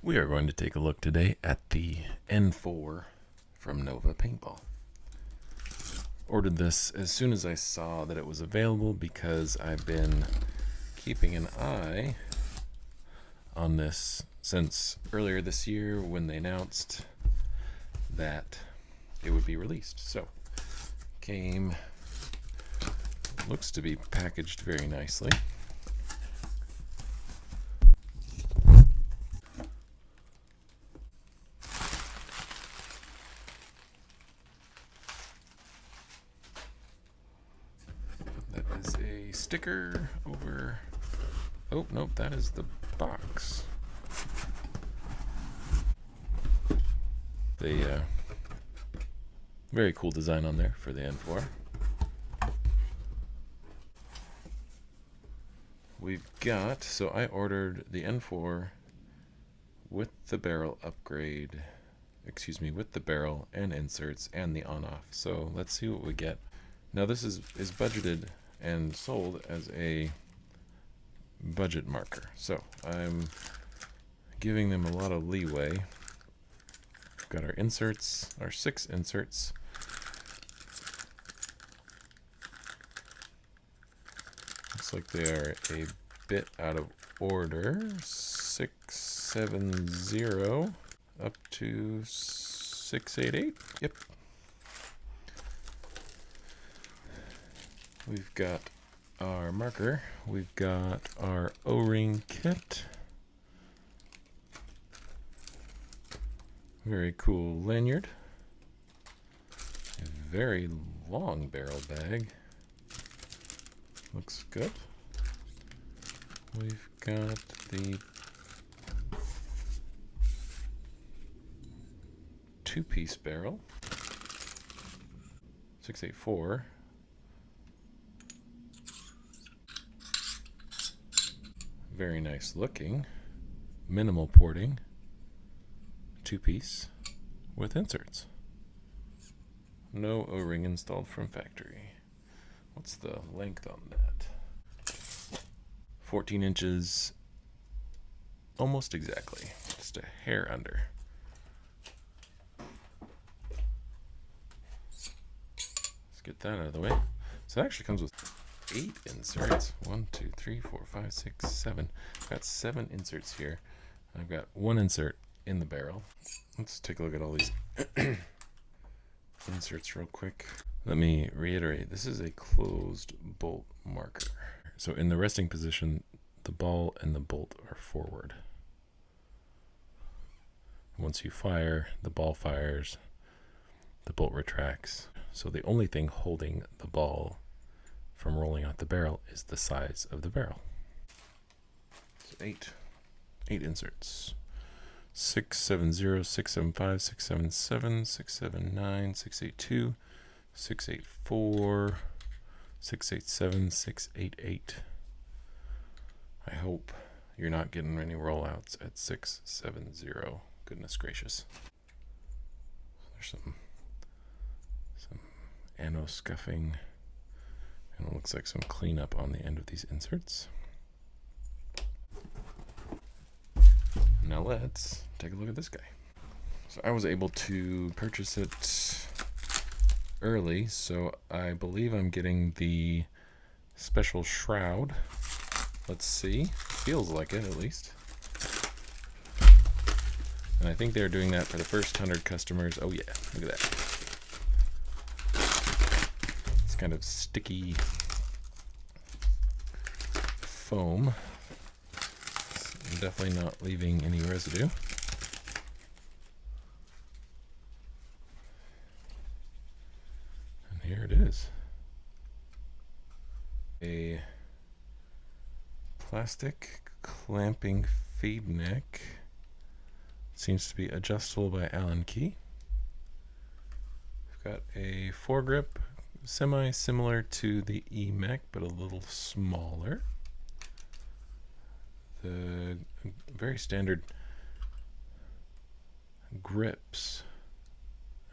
We are going to take a look today at the N4 from Nova Paintball. Ordered this as soon as I saw that it was available because I've been keeping an eye on this since earlier this year when they announced that it would be released. So, looks to be packaged very nicely. That is a sticker over. Oh, nope, that is the box. The very cool design on there for the N4. We've got, so I ordered the N4 with the barrel upgrade, with the barrel and inserts and the on-off. So let's see what we get. Now this is budgeted and sold as a budget marker. So I'm giving them a lot of leeway. We've got our inserts, our 6 inserts. Looks like they are a bit out of order. 670 up to 688. Yep. We've got our marker. We've got our O-ring kit. Very cool lanyard. A very long barrel bag. Looks good. We've got the 2-piece barrel. 684. Very nice looking. Minimal porting. 2-piece with inserts. No O-ring installed from factory. What's the length on that? 14 inches, almost exactly, just a hair under. Let's get that out of the way. So it actually comes with 8 inserts. 1, 2, 3, 4, 5, 6, 7. I've got 7 inserts here. I've got 1 insert in the barrel. Let's take a look at all these inserts real quick. Let me reiterate, this is a closed bolt marker. So in the resting position, the ball and the bolt are forward. Once you fire, the ball fires, the bolt retracts. So the only thing holding the ball from rolling out the barrel is the size of the barrel. So 8 inserts. 670, 675, 677, 679, 682, 684, 687, 688. I hope you're not getting any rollouts at 670. Goodness gracious. There's some anno scuffing, and it looks like some cleanup on the end of these inserts. Now let's take a look at this guy. So I was able to purchase it early, so I believe I'm getting the special shroud. Let's see. Feels like it, at least. And I think they're doing that for the first 100 customers. Oh yeah, look at that. It's kind of sticky foam. It's definitely not leaving any residue. Here it is. A plastic clamping feed neck. Seems to be adjustable by Allen key. We've got a foregrip, semi-similar to the E-Mech, but a little smaller. The very standard grips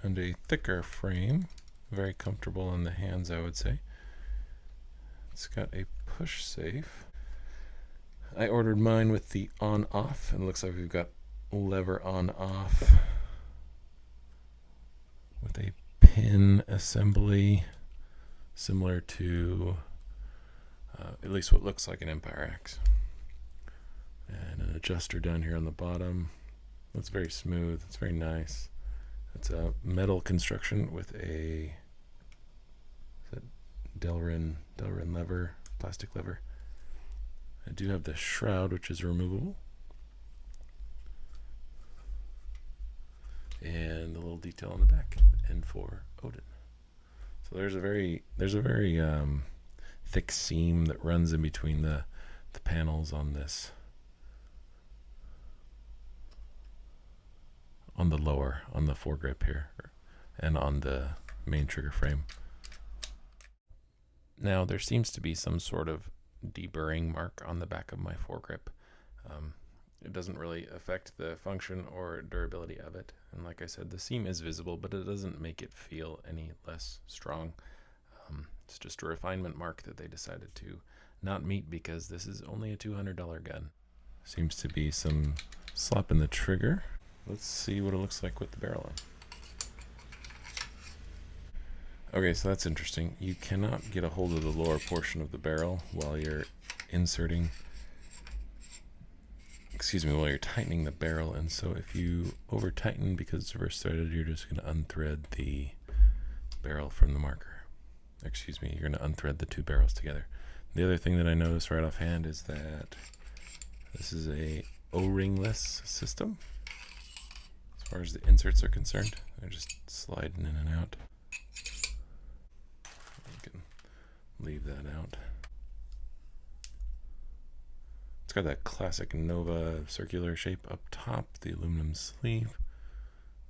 and a thicker frame. Very comfortable on the hands, I would say. It's got a push safe. I ordered mine with the on-off, and it looks like we've got lever on off with a pin assembly similar to at least what looks like an Empire axe. And an adjuster down here on the bottom. That's very smooth. It's very nice. It's a metal construction with a Delrin lever, plastic lever. I do have the shroud, which is removable, and the little detail on the back, N4 Odin. So there's a very thick seam that runs in between the panels on this, on the foregrip here, and on the main trigger frame. Now there seems to be some sort of deburring mark on the back of my foregrip. It doesn't really affect the function or durability of it, and like I said, the seam is visible, but it doesn't make it feel any less strong. It's just a refinement mark that they decided to not meet because this is only a $200 gun. Seems to be some slop in the trigger. Let's see what it looks like with the barrel on. Okay, so that's interesting. You cannot get a hold of the lower portion of the barrel while you're while you're tightening the barrel, and so if you over tighten because it's reverse threaded, you're just going to unthread the barrel from the marker. You're going to unthread the two barrels together. The other thing that I noticed right offhand is that this is a O-ringless system as far as the inserts are concerned. They're just sliding in and out. You can leave that out. It's got that classic Nova circular shape up top, the aluminum sleeve.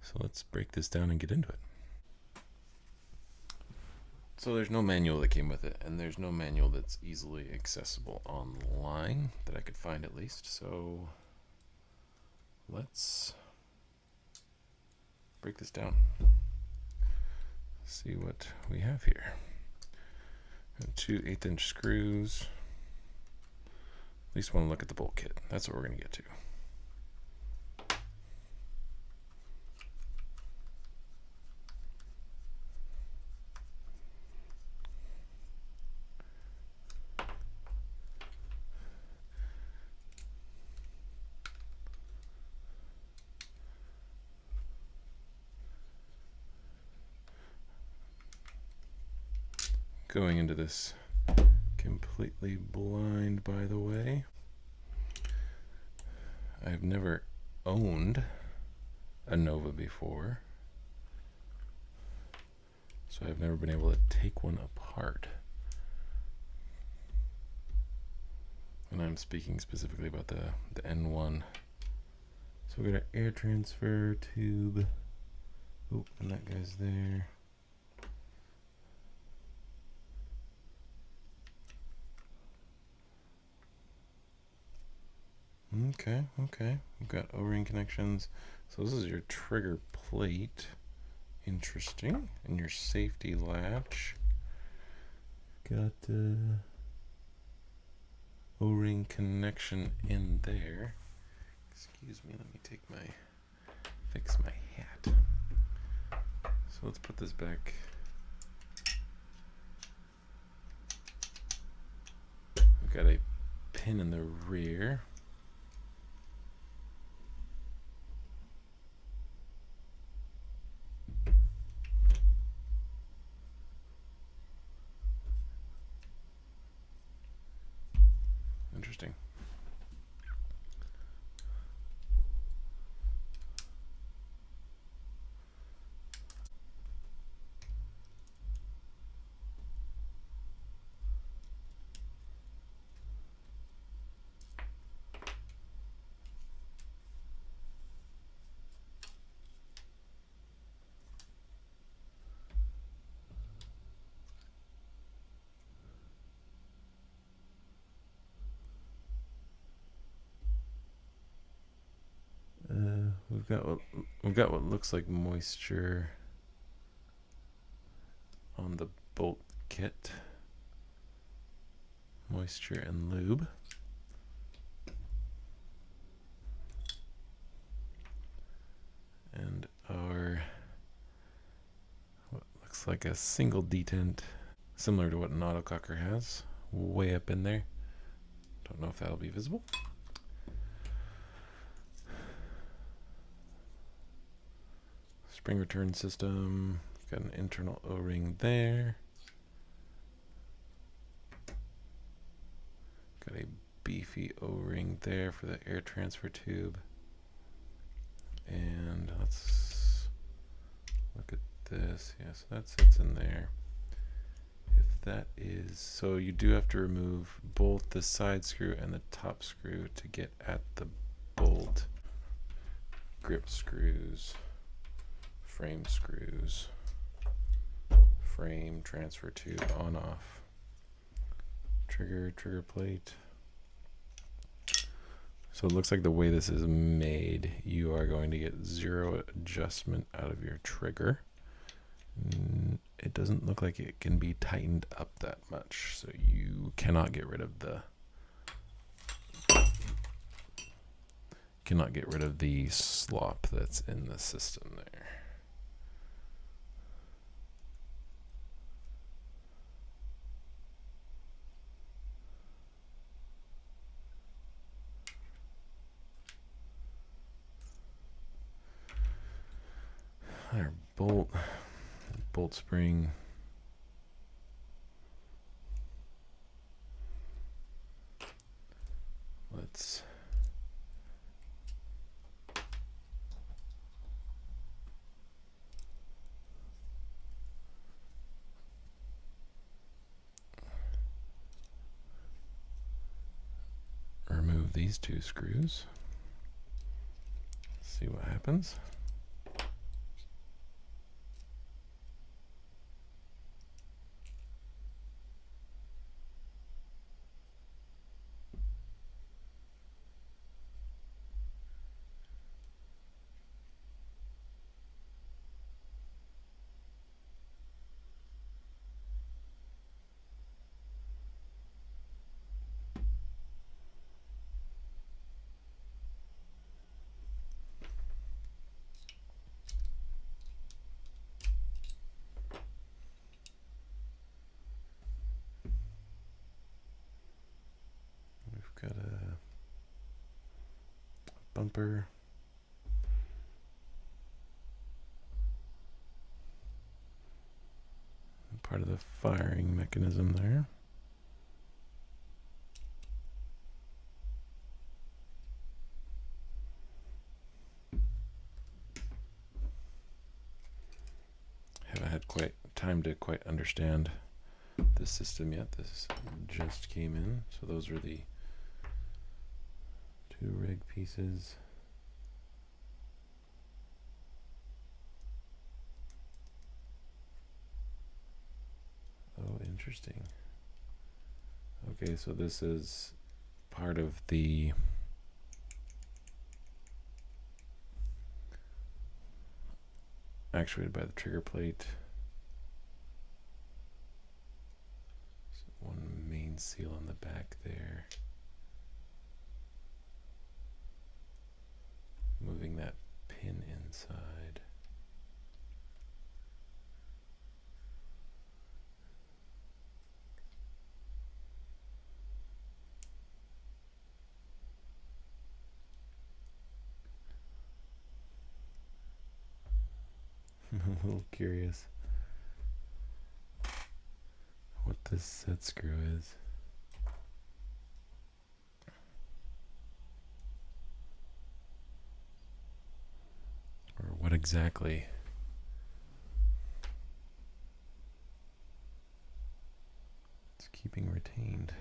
So let's break this down and get into it. So there's no manual that came with it, and there's no manual that's easily accessible online that I could find, at least. So let's break this down. See what we have here. Two 1/8" screws. At least want to look at the bolt kit. That's what we're going to get to. Going into this completely blind, by the way. I've never owned a Nova before, so I've never been able to take one apart. And I'm speaking specifically about the N1. So we got an air transfer tube. Oh, and that guy's there. Okay. We've got O-ring connections. So this is your trigger plate. Interesting. And your safety latch. Got O-ring connection in there. Excuse me, let me fix my hat. So let's put this back. We've got a pin in the rear. Interesting. We've got what looks like moisture on the bolt kit. Moisture and lube. looks like a single detent, similar to what an autococker has, way up in there. Don't know if that'll be visible. Spring return system, got an internal O-ring there. Got a beefy O-ring there for the air transfer tube. And let's look at this. Yeah, so that sits in there. If that is, so you do have to remove both the side screw and the top screw to get at the bolt. Grip screws, frame screws, frame transfer tube on off, trigger plate. So it looks like the way this is made, you are going to get zero adjustment out of your trigger. It doesn't look like it can be tightened up that much, so you cannot get rid of the slop that's in the system there. Our bolt spring. Let's remove these two screws. See what happens. Got a bumper. Part of the firing mechanism there. Haven't had quite time to quite understand this system yet. This just came in, so those are the two rig pieces. Oh, interesting. Okay, so this is part of the actuated by the trigger plate. So one main seal on the back there. Moving that pin inside. I'm a little curious what this set screw is. Or what exactly it's keeping retained.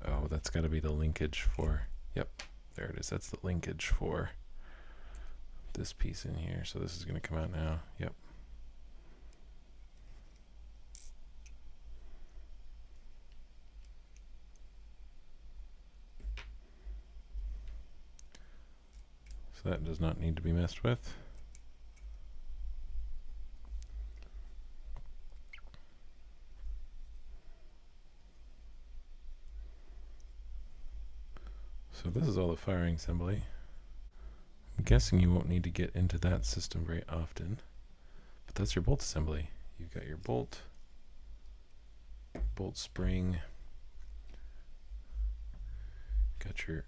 Oh, that's got to be the linkage for, yep, there it is. That's the linkage for this piece in here. So this is going to come out now. Yep. So that does not need to be messed with. So this is all the firing assembly. I'm guessing you won't need to get into that system very often, but that's your bolt assembly. You've got your bolt spring, got your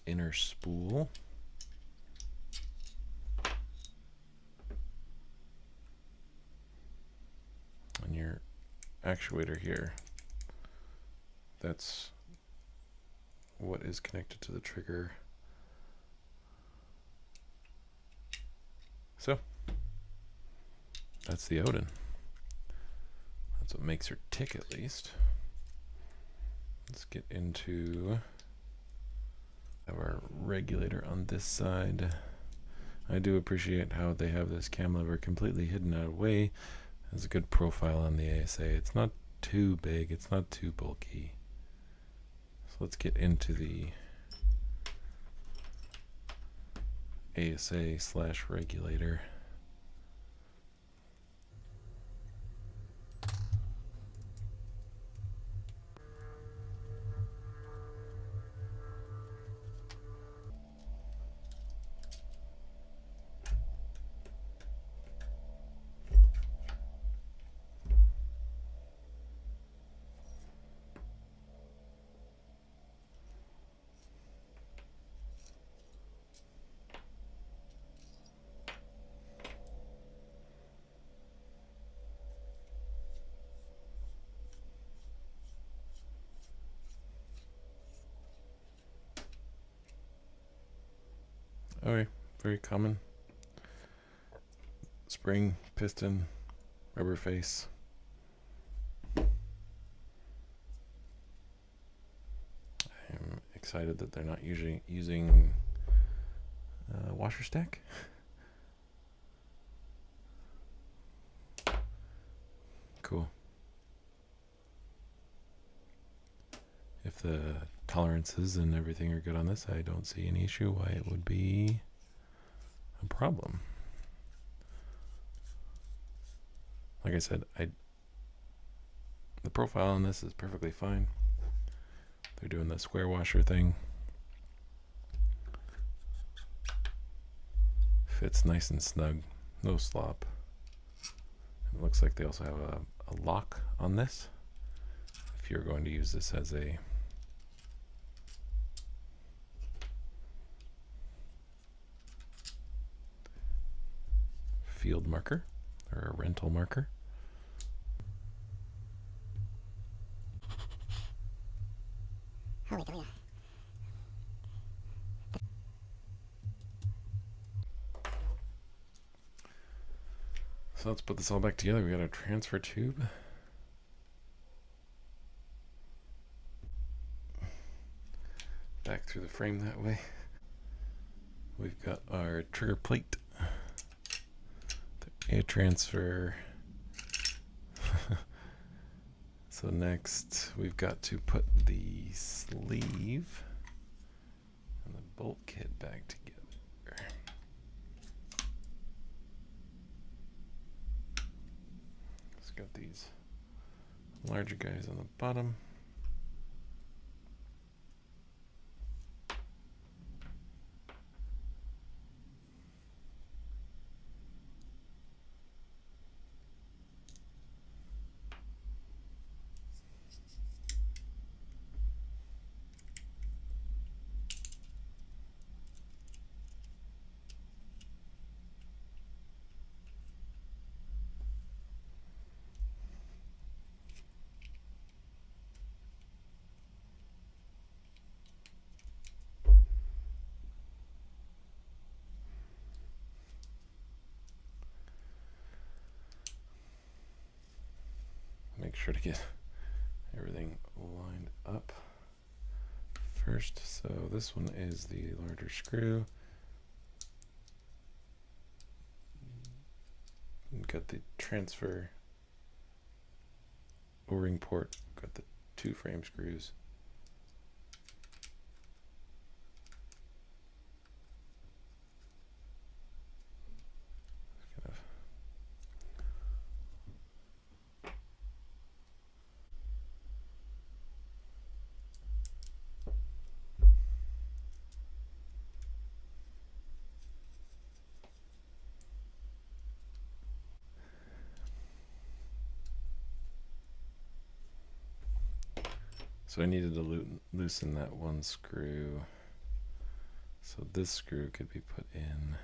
inner spool, and your actuator here. That's what is connected to the trigger. So that's the Odin. That's what makes her tick, at least. Let's get into our regulator on this side. I do appreciate how they have this cam lever completely hidden out of the way. Has a good profile on the ASA. It's not too big, it's not too bulky. So let's get into the ASA/regulator. Okay, very common. Spring, piston, rubber face. I'm excited that they're not using washer stack. Cool. If the tolerances and everything are good on this, I don't see any issue why it would be a problem. Like I said, the profile on this is perfectly fine. They're doing the square washer thing. Fits nice and snug, no slop. It looks like they also have a lock on this if you're going to use this as a field marker or a rental marker. So let's put this all back together. We got a transfer tube. Back through the frame that way. We've got our trigger plate. The air transfer. So next we've got to put the sleeve and the bolt kit back together. It's got these larger guys on the bottom. Make sure to get everything lined up first. So this one is the larger screw. We've got the transfer O-ring port. Got the 2 frame screws. So I needed to loosen that one screw. So this screw could be put in.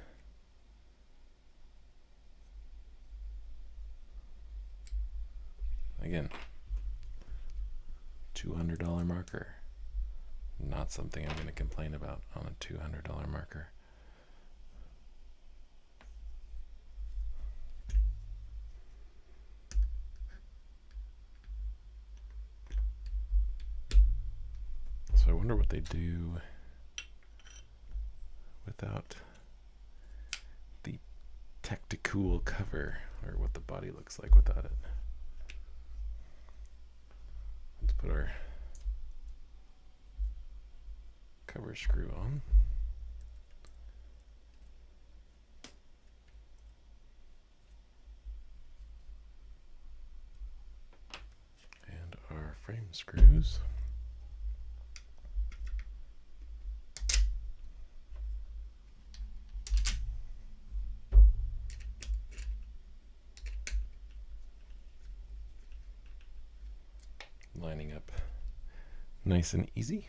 Again, $200 marker. Not something I'm going to complain about on a $200 marker. So I wonder what they do without the tactical cover, or what the body looks like without it. Let's put our cover screw on. And our frame screws. Lining up nice and easy.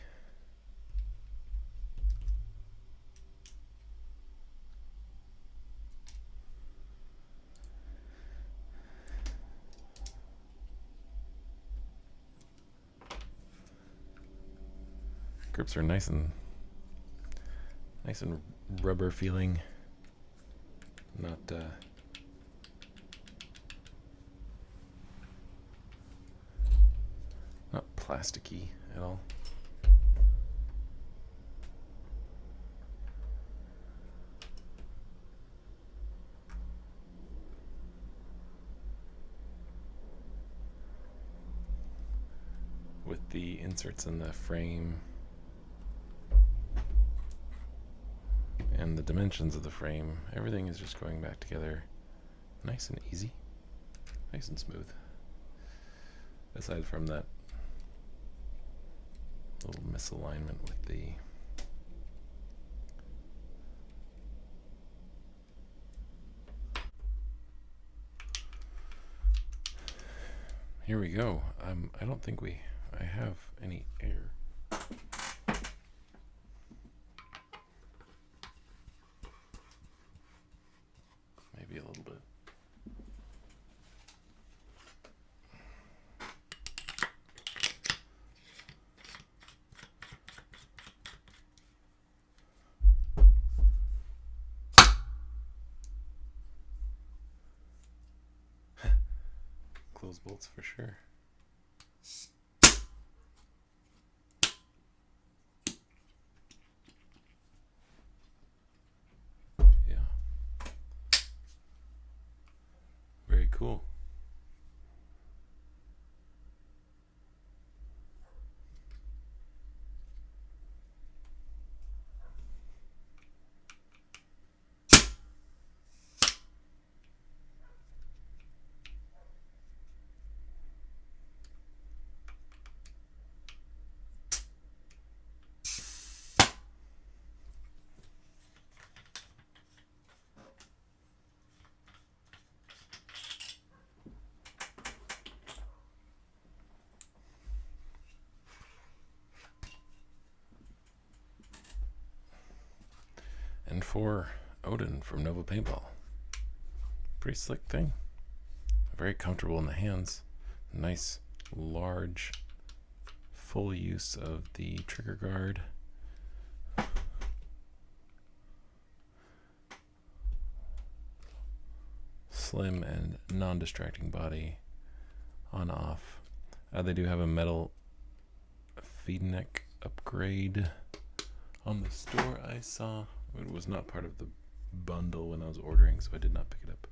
Grips are nice and rubber feeling, not plasticky at all. With the inserts in the frame and the dimensions of the frame, everything is just going back together nice and easy, nice and smooth. Aside from that little misalignment with the here we go. I don't think I have any air. Maybe a little bit. Close bolts for sure. Yeah. Very cool. N4 Odin from Nova Paintball. Pretty slick thing. Very comfortable in the hands. Nice, large, full use of the trigger guard. Slim and non-distracting body. On off. They do have a metal feed neck upgrade on the store I saw. It was not part of the bundle when I was ordering, so I did not pick it up.